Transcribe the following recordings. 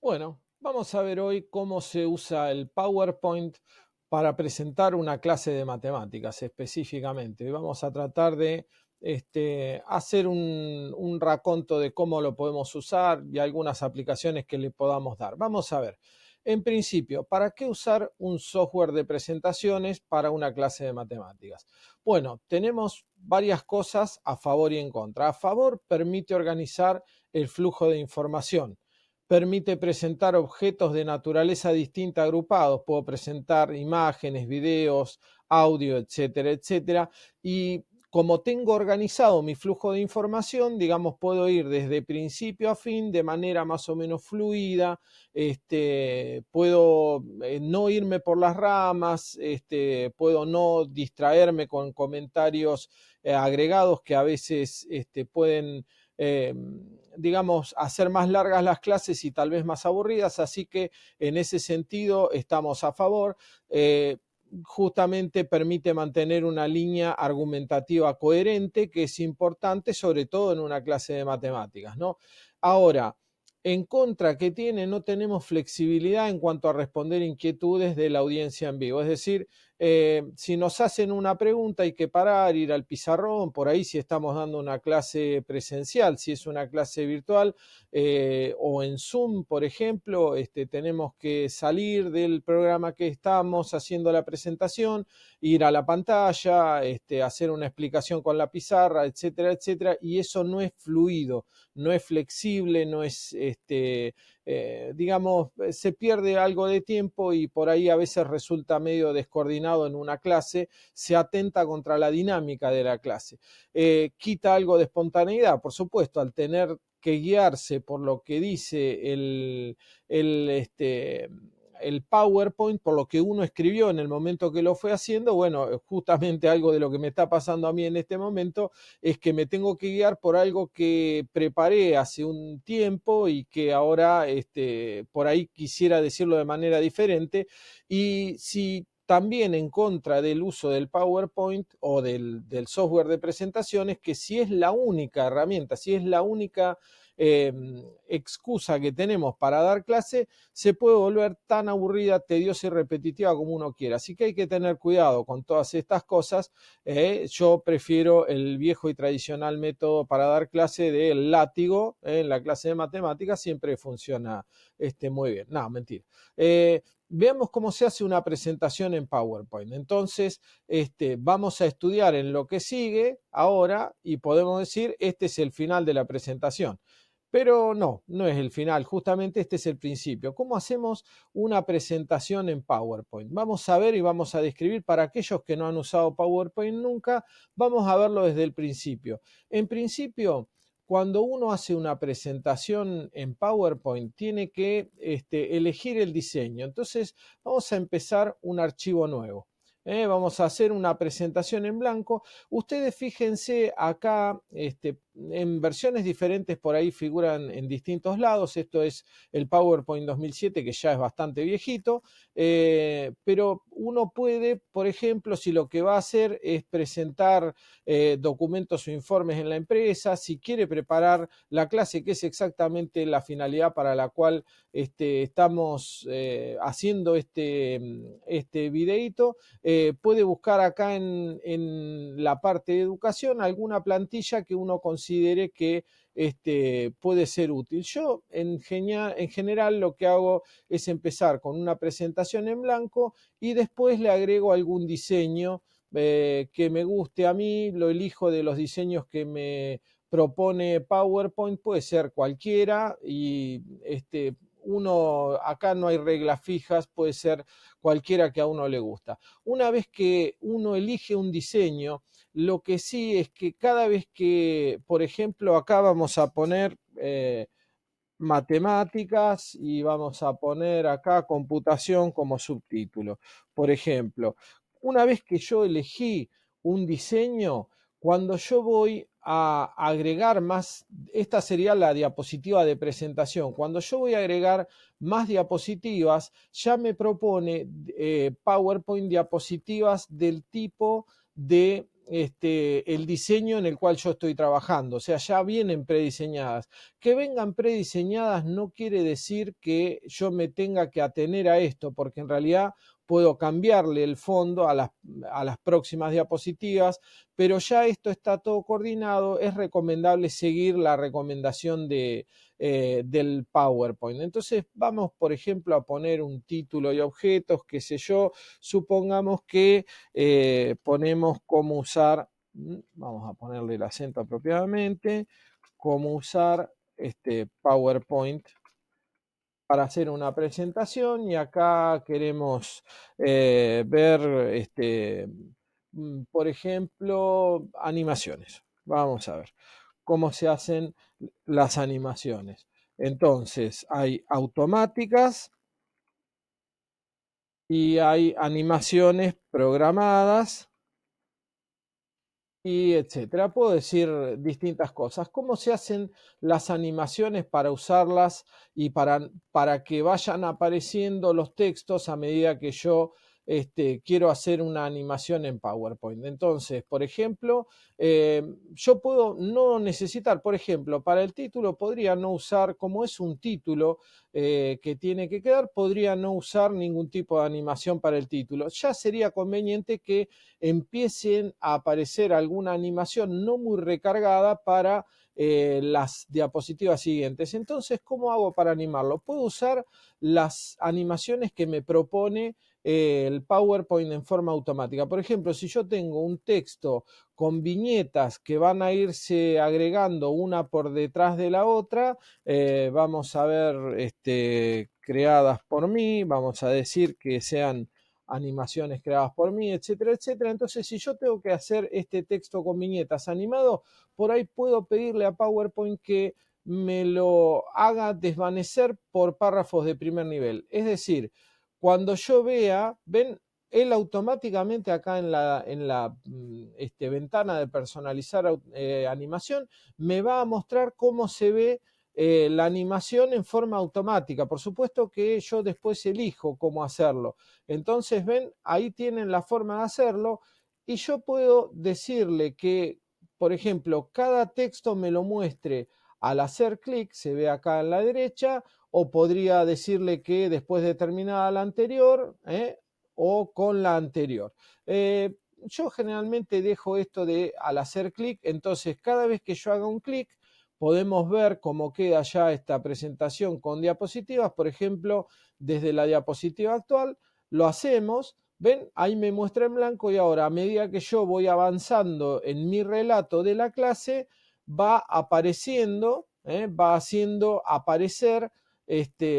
Bueno, vamos a ver hoy cómo se usa el PowerPoint para presentar una clase de matemáticas específicamente. Hoy vamos a tratar de hacer un raconto de cómo lo podemos usar y algunas aplicaciones que le podamos dar. Vamos a ver. En principio, ¿para qué usar un software de presentaciones para una clase de matemáticas? Bueno, tenemos varias cosas a favor y en contra. A favor, permite organizar el flujo de información, permite presentar objetos de naturaleza distinta agrupados. Puedo presentar imágenes, videos, audio, etcétera, etcétera. Y como tengo organizado mi flujo de información, digamos, puedo ir desde principio a fin de manera más o menos fluida. Puedo no irme por las ramas, puedo no distraerme con comentarios agregados que a veces pueden eh, digamos, hacer más largas las clases y tal vez más aburridas, así que en ese sentido estamos a favor. Justamente permite mantener una línea argumentativa coherente, que es importante, sobre todo en una clase de matemáticas, ¿no? Ahora, en contra que tiene, no tenemos flexibilidad en cuanto a responder inquietudes de la audiencia en vivo. Es decir, si nos hacen una pregunta hay que parar, ir al pizarrón, por ahí si estamos dando una clase presencial, si es una clase virtual o en Zoom, por ejemplo, tenemos que salir del programa que estamos haciendo la presentación, ir a la pantalla, hacer una explicación con la pizarra, etcétera, etcétera, y eso no es fluido, no es flexible, no es digamos, se pierde algo de tiempo y por ahí a veces resulta medio descoordinado en una clase, se atenta contra la dinámica de la clase. Quita algo de espontaneidad, por supuesto, al tener que guiarse por lo que dice el, este, el PowerPoint, por lo que uno escribió en el momento que lo fue haciendo. Bueno, justamente algo de lo que me está pasando a mí en este momento es que me tengo que guiar por algo que preparé hace un tiempo y que ahora por ahí quisiera decirlo de manera diferente. Y si también en contra del uso del PowerPoint o del software de presentaciones, que si es la única herramienta, si es la única eh, excusa que tenemos para dar clase, se puede volver tan aburrida, tediosa y repetitiva como uno quiera. Así que hay que tener cuidado con todas estas cosas. Yo prefiero el viejo y tradicional método para dar clase del látigo. En la clase de matemáticas siempre funciona muy bien. No, mentira. Veamos cómo se hace una presentación en PowerPoint. Entonces, vamos a estudiar en lo que sigue ahora y podemos decir, este es el final de la presentación. Pero no, no es el final, justamente este es el principio. ¿Cómo hacemos una presentación en PowerPoint? Vamos a ver y vamos a describir para aquellos que no han usado PowerPoint nunca, vamos a verlo desde el principio. En principio, cuando uno hace una presentación en PowerPoint, tiene que elegir el diseño. Entonces, vamos a empezar un archivo nuevo. Vamos a hacer una presentación en blanco. Ustedes fíjense acá, en versiones diferentes por ahí figuran en distintos lados. Esto es el PowerPoint 2007, que ya es bastante viejito, pero uno puede, por ejemplo, si lo que va a hacer es presentar documentos o informes en la empresa, si quiere preparar la clase, que es exactamente la finalidad para la cual estamos haciendo este videito, puede buscar acá en la parte de educación alguna plantilla que uno considere que puede ser útil. Yo en general lo que hago es empezar con una presentación en blanco y después le agrego algún diseño que me guste a mí, lo elijo de los diseños que me propone PowerPoint, puede ser cualquiera y uno, acá no hay reglas fijas, puede ser cualquiera que a uno le gusta. Una vez que uno elige un diseño, lo que sí es que cada vez que, por ejemplo, acá vamos a poner matemáticas y vamos a poner acá computación como subtítulo. Por ejemplo, una vez que yo elegí un diseño, cuando yo voy a agregar más, esta sería la diapositiva de presentación, cuando yo voy a agregar más diapositivas, ya me propone PowerPoint diapositivas del tipo de el diseño en el cual yo estoy trabajando, o sea, ya vienen prediseñadas. Que vengan prediseñadas no quiere decir que yo me tenga que atener a esto, porque en realidad puedo cambiarle el fondo a las próximas diapositivas, pero ya esto está todo coordinado, es recomendable seguir la recomendación del PowerPoint. Entonces vamos, por ejemplo, a poner un título y objetos, qué sé yo, supongamos que ponemos cómo usar, vamos a ponerle el acento apropiadamente, cómo usar PowerPoint para hacer una presentación, y acá queremos ver, por ejemplo, animaciones. Vamos a ver cómo se hacen las animaciones. Entonces, hay automáticas y hay animaciones programadas y etcétera. Puedo decir distintas cosas. ¿Cómo se hacen las animaciones para usarlas y para que vayan apareciendo los textos a medida que yo quiero hacer una animación en PowerPoint? Entonces, por ejemplo, yo puedo no necesitar, por ejemplo, para el título podría no usar, como es un título que tiene que quedar, podría no usar ningún tipo de animación para el título. Ya sería conveniente que empiecen a aparecer alguna animación no muy recargada para las diapositivas siguientes. Entonces, ¿cómo hago para animarlo? Puedo usar las animaciones que me propone el PowerPoint en forma automática. Por ejemplo, si yo tengo un texto con viñetas que van a irse agregando una por detrás de la otra, vamos a ver creadas por mí, vamos a decir que sean animaciones creadas por mí, etcétera, etcétera. Entonces, si yo tengo que hacer este texto con viñetas animado, por ahí puedo pedirle a PowerPoint que me lo haga desvanecer por párrafos de primer nivel. Es decir, cuando yo vea, ven, él automáticamente acá en la ventana de personalizar animación, me va a mostrar cómo se ve la animación en forma automática. Por supuesto que yo después elijo cómo hacerlo. Entonces, ven, ahí tienen la forma de hacerlo, y yo puedo decirle que, por ejemplo, cada texto me lo muestre al hacer clic, se ve acá en la derecha, o podría decirle que después de terminada la anterior, o con la anterior. Yo generalmente dejo esto de al hacer clic, entonces cada vez que yo haga un clic, podemos ver cómo queda ya esta presentación con diapositivas. Por ejemplo, desde la diapositiva actual, lo hacemos, ven, ahí me muestra en blanco, y ahora a medida que yo voy avanzando en mi relato de la clase, va apareciendo, va haciendo aparecer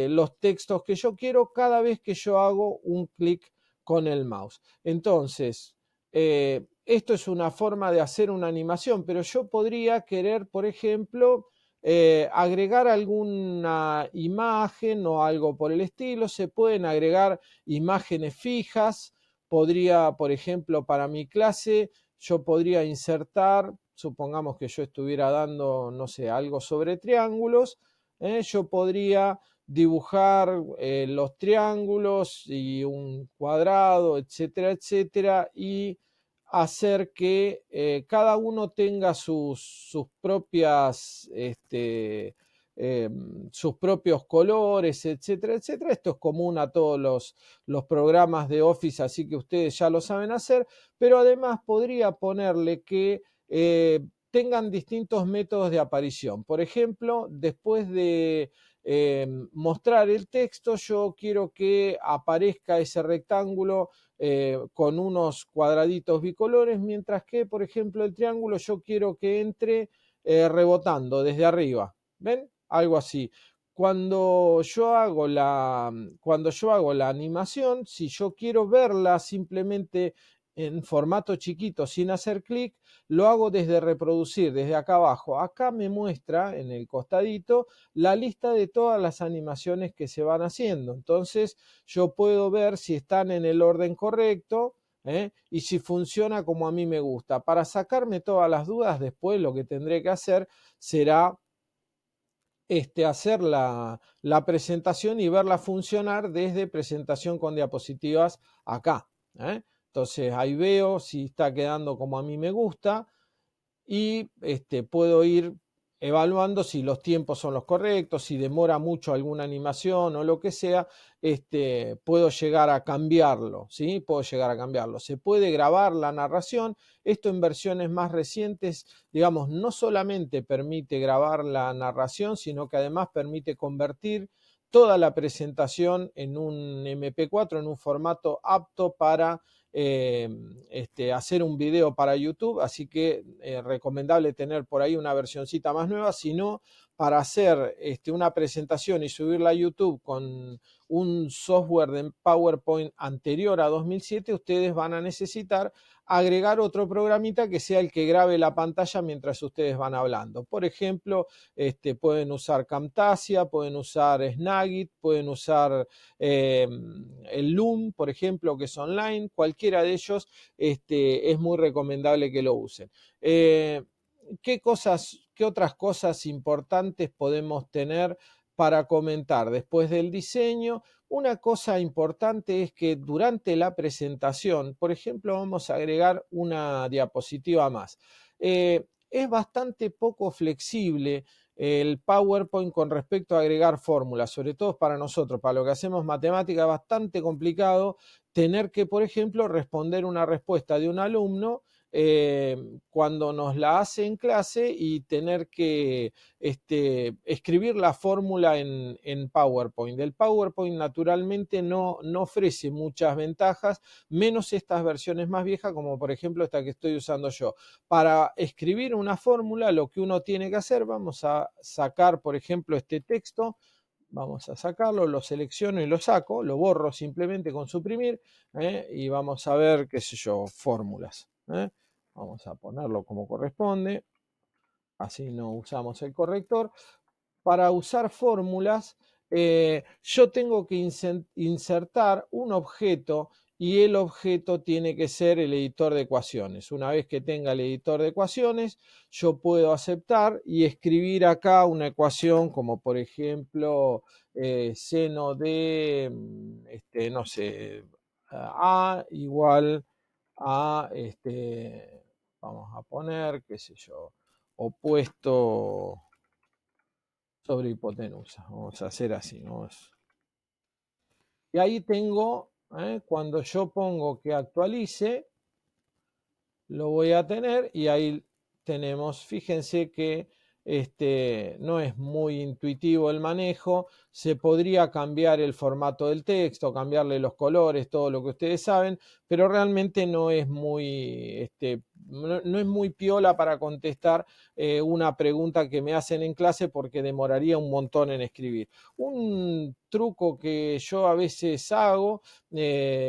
los textos que yo quiero cada vez que yo hago un clic con el mouse. Entonces, esto es una forma de hacer una animación, pero yo podría querer, por ejemplo, agregar alguna imagen o algo por el estilo. Se pueden agregar imágenes fijas. Podría, por ejemplo, para mi clase, yo podría insertar, supongamos que yo estuviera dando, no sé, algo sobre triángulos, yo podría dibujar los triángulos y un cuadrado, etcétera, etcétera, y hacer que cada uno tenga sus propias, sus propios colores, etcétera, etcétera. Esto es común a todos los programas de Office, así que ustedes ya lo saben hacer, pero además podría ponerle que tengan distintos métodos de aparición. Por ejemplo, después de mostrar el texto, yo quiero que aparezca ese rectángulo con unos cuadraditos bicolores, mientras que, por ejemplo, el triángulo yo quiero que entre rebotando desde arriba. ¿Ven? Algo así. Cuando yo hago la animación, si yo quiero verla simplemente en formato chiquito sin hacer clic, lo hago desde reproducir, desde acá abajo. Acá me muestra en el costadito la lista de todas las animaciones que se van haciendo. Entonces yo puedo ver si están en el orden correcto, y si funciona como a mí me gusta. Para sacarme todas las dudas, después lo que tendré que hacer será hacer la presentación y verla funcionar desde presentación con diapositivas acá. Entonces ahí veo si está quedando como a mí me gusta y puedo ir evaluando si los tiempos son los correctos, si demora mucho alguna animación o lo que sea, puedo llegar a cambiarlo, ¿sí? Puedo llegar a cambiarlo. Se puede grabar la narración. Esto en versiones más recientes, digamos, no solamente permite grabar la narración, sino que además permite convertir toda la presentación en un MP4, en un formato apto para hacer un video para YouTube, así que recomendable tener por ahí una versioncita más nueva, sino para hacer una presentación y subirla a YouTube con un software de PowerPoint anterior a 2007, ustedes van a necesitar agregar otro programita que sea el que grabe la pantalla mientras ustedes van hablando. Por ejemplo, pueden usar Camtasia, pueden usar Snagit, pueden usar el Loom, por ejemplo, que es online. Cualquiera de ellos es muy recomendable que lo usen. ¿Qué otras cosas importantes podemos tener para comentar después del diseño? Una cosa importante es que durante la presentación, por ejemplo, vamos a agregar una diapositiva más. Es bastante poco flexible el PowerPoint con respecto a agregar fórmulas, sobre todo para nosotros, para lo que hacemos matemática, es bastante complicado tener que, por ejemplo, responder una respuesta de un alumno cuando nos la hace en clase y tener que escribir la fórmula en PowerPoint. El PowerPoint naturalmente no ofrece muchas ventajas, menos estas versiones más viejas, como por ejemplo esta que estoy usando yo. Para escribir una fórmula, lo que uno tiene que hacer, vamos a sacar, por ejemplo, este texto. Vamos a sacarlo, lo selecciono y lo saco, lo borro simplemente con suprimir y vamos a ver, qué sé yo, fórmulas. Vamos a ponerlo como corresponde, así no usamos el corrector. Para usar fórmulas, yo tengo que insertar un objeto y el objeto tiene que ser el editor de ecuaciones. Una vez que tenga el editor de ecuaciones, yo puedo aceptar y escribir acá una ecuación como por ejemplo seno de, no sé, A igual a, vamos a poner, qué sé yo, opuesto sobre hipotenusa. Vamos a hacer así. Y ahí tengo, cuando yo pongo que actualice, lo voy a tener y ahí tenemos, fíjense que no es muy intuitivo el manejo, se podría cambiar el formato del texto, cambiarle los colores, todo lo que ustedes saben, pero realmente no es muy, no es muy piola para contestar una pregunta que me hacen en clase porque demoraría un montón en escribir. Un truco que yo a veces hago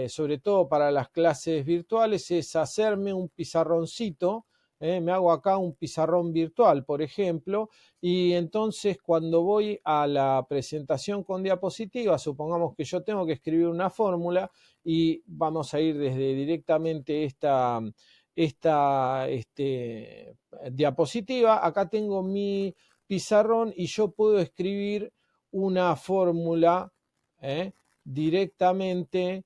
sobre todo para las clases virtuales, es hacerme un pizarroncito. Me hago acá un pizarrón virtual, por ejemplo, y entonces cuando voy a la presentación con diapositivas, supongamos que yo tengo que escribir una fórmula y vamos a ir desde directamente esta diapositiva. Acá tengo mi pizarrón y yo puedo escribir una fórmula directamente,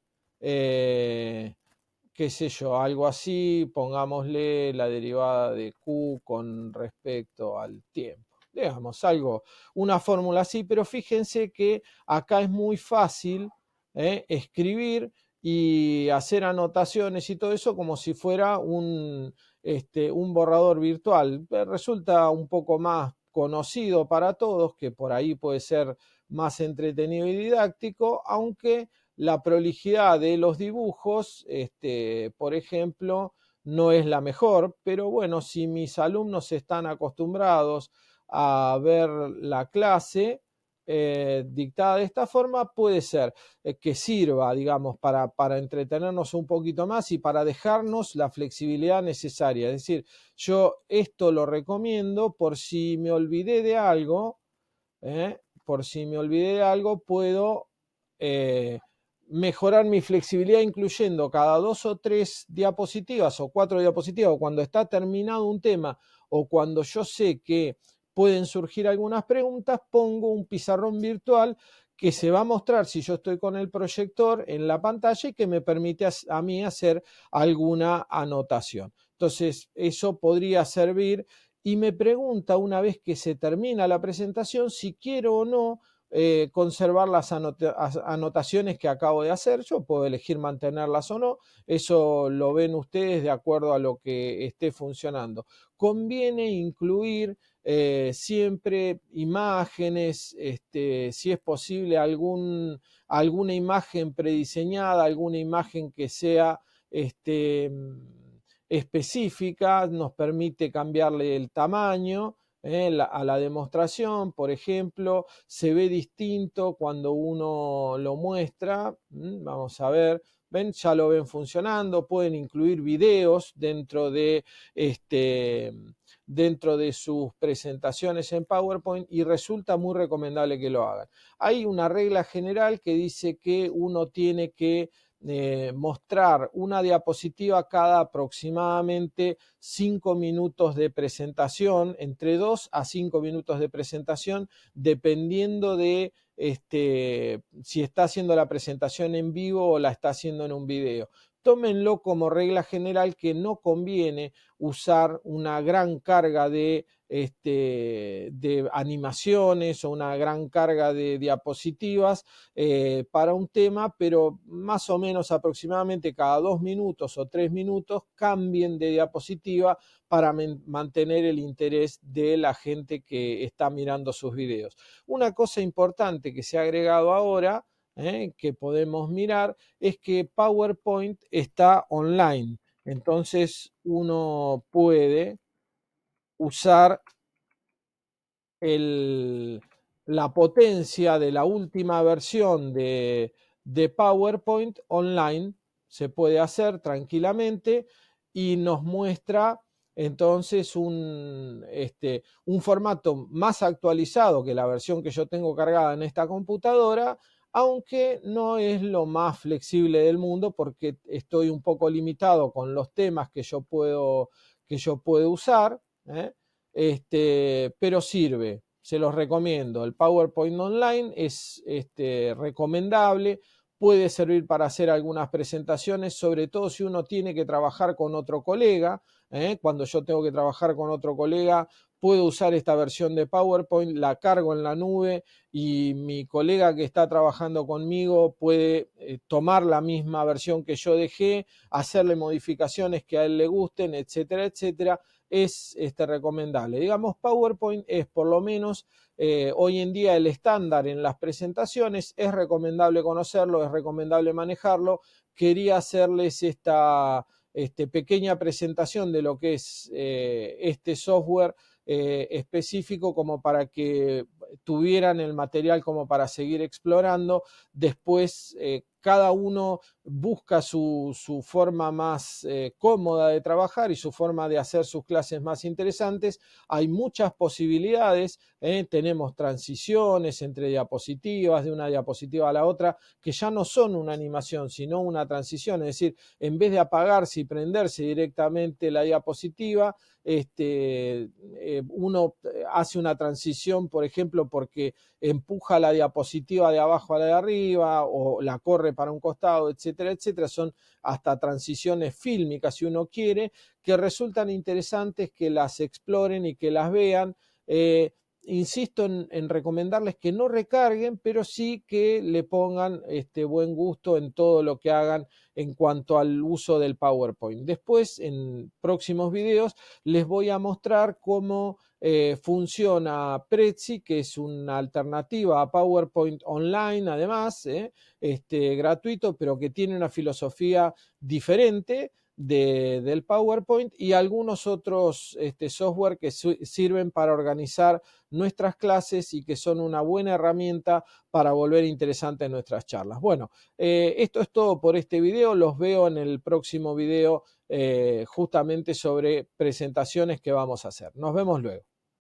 qué sé yo, algo así, pongámosle la derivada de Q con respecto al tiempo. Digamos, algo, una fórmula así, pero fíjense que acá es muy fácil escribir y hacer anotaciones y todo eso como si fuera un borrador virtual. Resulta un poco más conocido para todos, que por ahí puede ser más entretenido y didáctico, aunque la prolijidad de los dibujos, por ejemplo, no es la mejor, pero bueno, si mis alumnos están acostumbrados a ver la clase dictada de esta forma, puede ser que sirva, digamos, para entretenernos un poquito más y para dejarnos la flexibilidad necesaria. Es decir, yo esto lo recomiendo por si me olvidé de algo, por si me olvidé de algo, puedo mejorar mi flexibilidad incluyendo cada 2 o 3 diapositivas o 4 diapositivas, o cuando está terminado un tema o cuando yo sé que pueden surgir algunas preguntas, pongo un pizarrón virtual que se va a mostrar si yo estoy con el proyector en la pantalla y que me permite a mí hacer alguna anotación. Entonces, eso podría servir y me pregunta una vez que se termina la presentación si quiero o no conservar las anotaciones que acabo de hacer. Yo puedo elegir mantenerlas o no. Eso lo ven ustedes de acuerdo a lo que esté funcionando. Conviene incluir siempre imágenes, si es posible alguna imagen prediseñada, alguna imagen que sea específica, nos permite cambiarle el tamaño. A la demostración, por ejemplo, se ve distinto cuando uno lo muestra. Vamos a ver, ven, ya lo ven funcionando. Pueden incluir videos dentro de sus presentaciones en PowerPoint y resulta muy recomendable que lo hagan. Hay una regla general que dice que uno tiene que mostrar una diapositiva cada aproximadamente 5 minutos de presentación, entre 2 a 5 minutos de presentación, dependiendo de si está haciendo la presentación en vivo o la está haciendo en un video. Tómenlo como regla general que no conviene usar una gran carga de animaciones o una gran carga de diapositivas para un tema, pero más o menos aproximadamente cada 2 minutos o 3 minutos cambien de diapositiva para mantener el interés de la gente que está mirando sus videos. Una cosa importante que se ha agregado ahora, que podemos mirar, es que PowerPoint está online. Entonces uno puede usar la potencia de la última versión de PowerPoint online. Se puede hacer tranquilamente y nos muestra entonces un formato más actualizado que la versión que yo tengo cargada en esta computadora, aunque no es lo más flexible del mundo porque estoy un poco limitado con los temas que yo puedo usar, pero sirve, se los recomiendo. El PowerPoint Online es recomendable, puede servir para hacer algunas presentaciones, sobre todo si uno tiene que trabajar con otro colega. Cuando yo tengo que trabajar con otro colega, puedo usar esta versión de PowerPoint, la cargo en la nube y mi colega que está trabajando conmigo puede tomar la misma versión que yo dejé, hacerle modificaciones que a él le gusten, etcétera, etcétera. Es recomendable. Digamos, PowerPoint es por lo menos hoy en día el estándar en las presentaciones. Es recomendable conocerlo, es recomendable manejarlo. Quería hacerles esta pequeña presentación de lo que es este software específico como para que tuvieran el material como para seguir explorando. Después cada uno busca su forma más cómoda de trabajar y su forma de hacer sus clases más interesantes. Hay muchas posibilidades, tenemos transiciones entre diapositivas, de una diapositiva a la otra, que ya no son una animación, sino una transición, es decir, en vez de apagarse y prenderse directamente la diapositiva, uno hace una transición, por ejemplo, porque empuja la diapositiva de abajo a la de arriba o la corre para un costado, etcétera, etcétera. Son hasta transiciones fílmicas, si uno quiere, que resultan interesantes, que las exploren y que las vean. Insisto en recomendarles que no recarguen, pero sí que le pongan buen gusto en todo lo que hagan en cuanto al uso del PowerPoint. Después, en próximos videos, les voy a mostrar cómo funciona Prezi, que es una alternativa a PowerPoint online, además, gratuito, pero que tiene una filosofía diferente del PowerPoint y algunos otros software que sirven para organizar nuestras clases y que son una buena herramienta para volver interesantes nuestras charlas. Bueno, esto es todo por este video. Los veo en el próximo video justamente sobre presentaciones que vamos a hacer. Nos vemos luego.